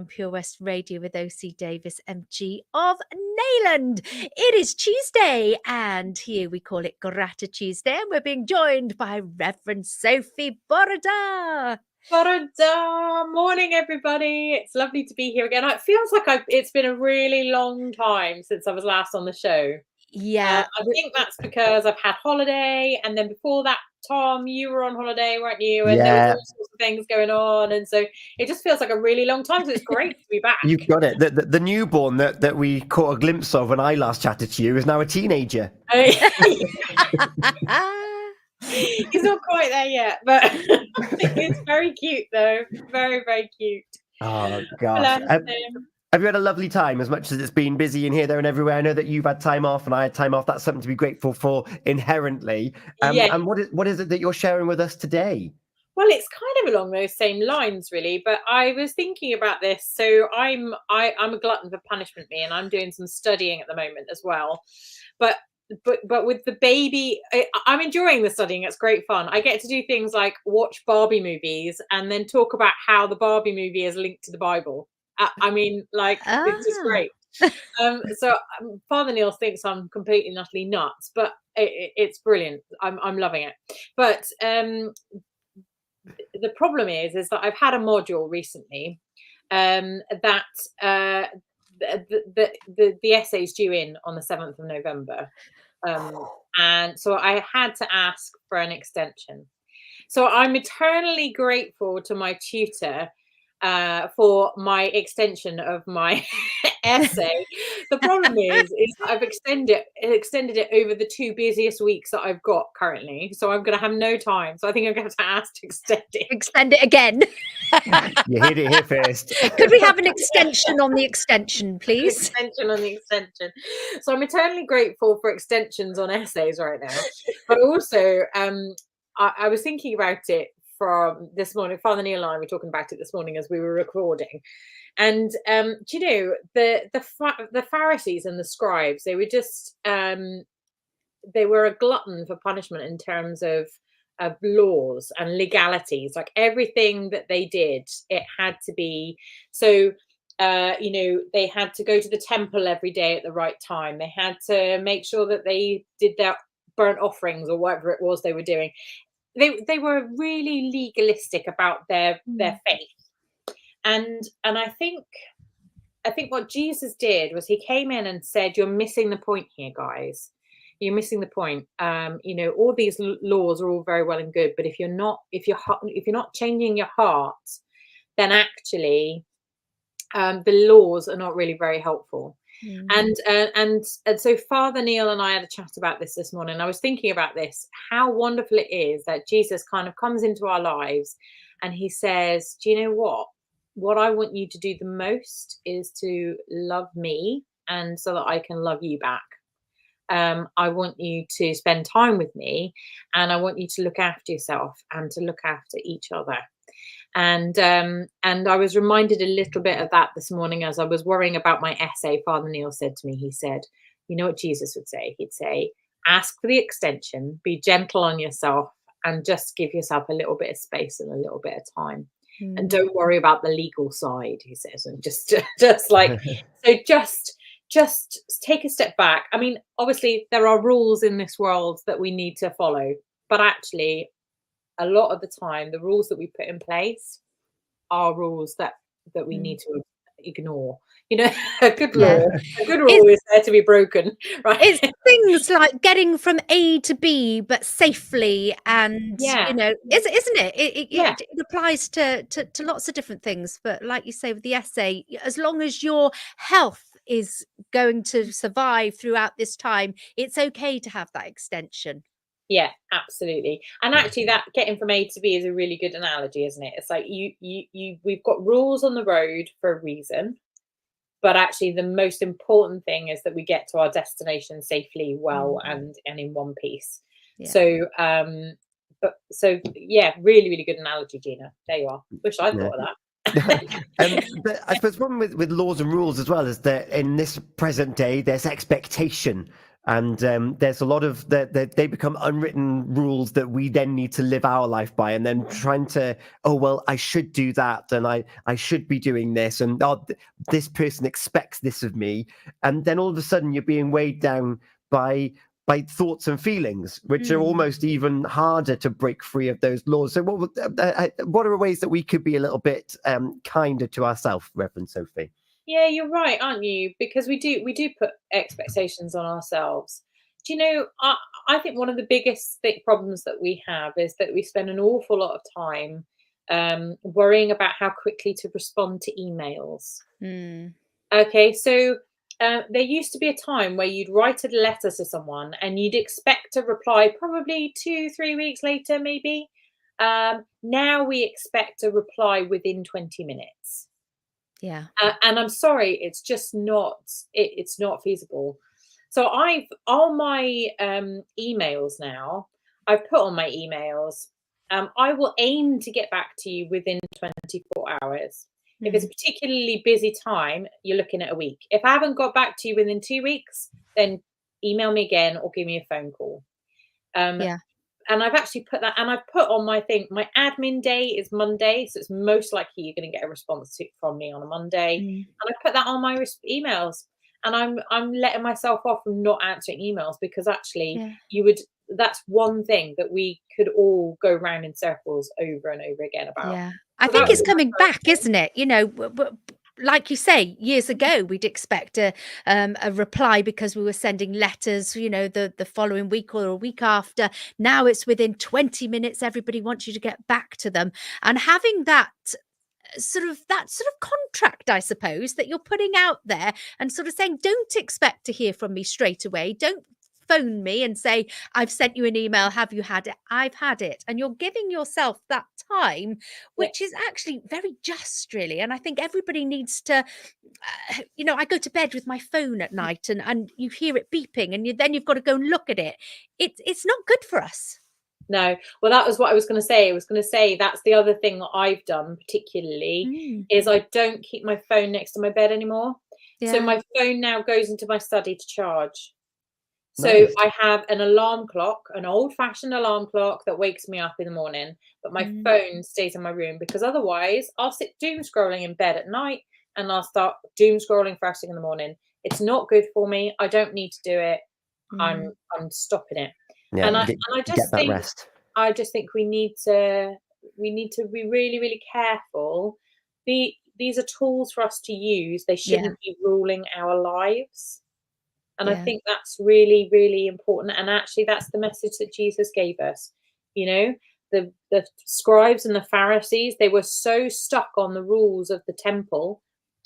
on Pure West Radio with O.C. Davis, MG of Neyland. It is Tuesday, and here we call it Grati-Tuesday, and we're being joined by Reverend Sophie Borada. Morning, everybody. It's lovely to be here again. It feels like it's been a really long time since I was last on the show. Yeah. I think that's because I've had holiday, and then before that, Tom, you were on holiday, weren't you? And there was all sorts of things going on, and so it just feels like a really long time. So it's great to be back. You've got it. The newborn that we caught a glimpse of when I last chatted to you is now a teenager. He's not quite there yet, but it's very cute, though. Very, very cute. Oh, gosh. Have you had a lovely time, as much as it's been busy in here, there and everywhere? I know that you've had time off and I had time off. That's something to be grateful for inherently. Yeah. And what is it that you're sharing with us today? Well, it's kind of along those same lines, really. But I was thinking about this. So I'm a glutton for punishment, me, and I'm doing some studying at the moment as well. But with the baby, I'm enjoying the studying. It's great fun. I get to do things like watch Barbie movies and then talk about how the Barbie movie is linked to the Bible. I mean, like, it's just great. So Father Neil thinks I'm completely and utterly nuts, but it's brilliant. I'm loving it. But the problem is that I've had a module recently that the essay's due in on the 7th of November. And so I had to ask for an extension. So I'm eternally grateful to my tutor for my extension of my essay. The problem is I've extended it over the 2 busiest weeks that I've got currently. So I'm going to have no time. So I think I'm going to have to ask to extend it. Extend it again. You heard it here first. Could we have an extension on the extension, please? Extension on the extension. So I'm eternally grateful for extensions on essays right now. But also, I was thinking about it from this morning. Father Neil and I were talking about it this morning as we were recording, and do you know, the Pharisees and the scribes, they were just they were a glutton for punishment in terms of laws and legalities. Like, everything that they did, it had to be so. You know, they had to go to the temple every day at the right time. They had to make sure that they did their burnt offerings or whatever it was they were doing. They were really legalistic about their faith, and I think what Jesus did was he came in and said, "You're missing the point here, guys. You're missing the point. You know, all these laws are all very well and good, but if you're not changing your heart, then actually the laws are not really very helpful." And so Father Neil and I had a chat about this morning. I was thinking about this, how wonderful it is that Jesus kind of comes into our lives and he says, do you know what I want you to do the most is to love me, and so that I can love you back. I want you to spend time with me, and I want you to look after yourself and to look after each other. And I was reminded a little bit of that this morning as I was worrying about my essay. Father Neil said to me, he said, you know what Jesus would say? He'd say, ask for the extension, be gentle on yourself, and just give yourself a little bit of space and a little bit of time. And don't worry about the legal side, he says. And just like, so just take a step back. I mean, obviously there are rules in this world that we need to follow, but actually, a lot of the time, the rules that we put in place are rules that we need to ignore. You know, a good rule is there to be broken, right? It's things like getting from A to B, but safely, and you know, isn't it? It applies to lots of different things. But like you say with the essay, as long as your health is going to survive throughout this time, it's okay to have that extension. Yeah, absolutely. And actually, that getting from A to B is a really good analogy, isn't it? It's like we've got rules on the road for a reason, but actually the most important thing is that we get to our destination safely, well, and in one piece. Yeah. So really, really good analogy, Gina. There you are. Wish I thought of that. But I suppose one with laws and rules as well is that in this present day, there's expectation And there's a lot of they become unwritten rules that we then need to live our life by, and then trying to, oh well, I should do that, and I should be doing this, and this person expects this of me, and then all of a sudden you're being weighed down by thoughts and feelings, which are almost even harder to break free of those laws. So what are ways that we could be a little bit kinder to ourselves, Reverend Sophie? Yeah, you're right, aren't you? Because we do put expectations on ourselves. Do you know, I think one of the biggest problems that we have is that we spend an awful lot of time worrying about how quickly to respond to emails. Okay, so there used to be a time where you'd write a letter to someone and you'd expect a reply probably 2-3 weeks later, maybe. Now we expect a reply within 20 minutes. Yeah. And I'm sorry, it's just not, it's not feasible. So I've, on my emails now, I've put on my emails, I will aim to get back to you within 24 hours. If it's a particularly busy time, you're looking at a week. If I haven't got back to you within 2 weeks, then email me again or give me a phone call. Yeah. And I've actually put that, and I've put on my thing, my admin day is Monday, so it's most likely you're going to get a response from me on a Monday. And I put that on my emails, and I'm letting myself off from not answering emails, because actually that's one thing that we could all go round in circles over and over again about. Yeah, I think it's coming back, isn't it? You know, like you say, years ago, we'd expect a reply because we were sending letters, you know, the following week or a week after. Now it's within 20 minutes. Everybody wants you to get back to them, and having that sort of contract, I suppose, that you're putting out there and sort of saying, don't expect to hear from me straight away. Don't phone me and say, I've sent you an email. Have you had it? I've had it. And you're giving yourself that time, which is actually very just, really. And I think everybody needs to, you know, I go to bed with my phone at night and you hear it beeping, and then you've got to go and look at it. It's not good for us. No. Well, that was what I was going to say. I was going to say that's the other thing that I've done particularly is I don't keep my phone next to my bed anymore. Yeah. So my phone now goes into my study to charge. So I have an alarm clock, an old-fashioned alarm clock that wakes me up in the morning, but my phone stays in my room, because otherwise I'll sit doom scrolling in bed at night and I'll start doom scrolling first thing in the morning. It's not good for me. I don't need to do it. I'm stopping it. Yeah, and I just think rest. I just think we need to be really, really careful. These are tools for us to use. They shouldn't be ruling our lives. And I think that's really, really important. And actually, that's the message that Jesus gave us. You know, the scribes and the Pharisees, they were so stuck on the rules of the temple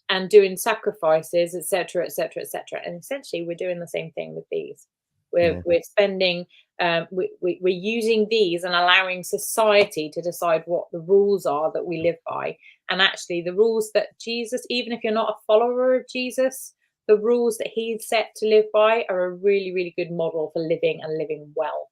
and doing sacrifices, etc., etc., etc. And essentially, we're doing the same thing with these. We're spending, we're using these and allowing society to decide what the rules are that we live by. And actually, the rules that Jesus, even if you're not a follower of Jesus, the rules that he's set to live by are a really, really good model for living and living well.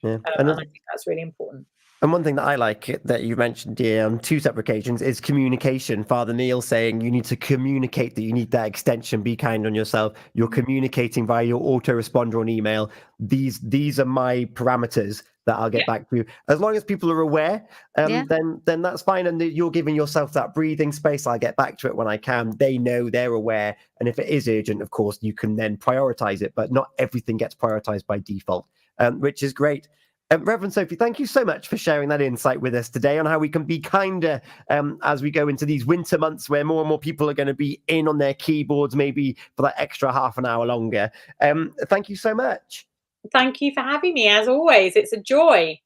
Yeah. And I think that's really important. And one thing that I like that you mentioned here on 2 separate occasions is communication. Father Neil saying you need to communicate that you need that extension, be kind on yourself. You're communicating via your autoresponder on email. These are my parameters that I'll get back to you. As long as people are aware, then that's fine. And you're giving yourself that breathing space. I'll get back to it when I can. They know, they're aware. And if it is urgent, of course, you can then prioritize it. But not everything gets prioritized by default, which is great. Reverend Sophie, thank you so much for sharing that insight with us today on how we can be kinder as we go into these winter months where more and more people are going to be in on their keyboards, maybe for that extra half an hour longer. Thank you so much. Thank you for having me. As always, it's a joy.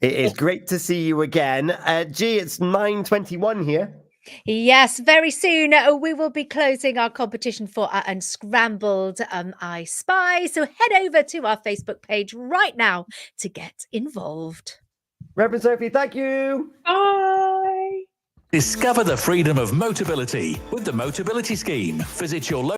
It is great to see you again. It's 9:21 here. Yes, very soon we will be closing our competition for our Unscrambled I Spy. So head over to our Facebook page right now to get involved. Reverend Sophie, thank you. Bye. Discover the freedom of Motability with the Motability Scheme. Visit your local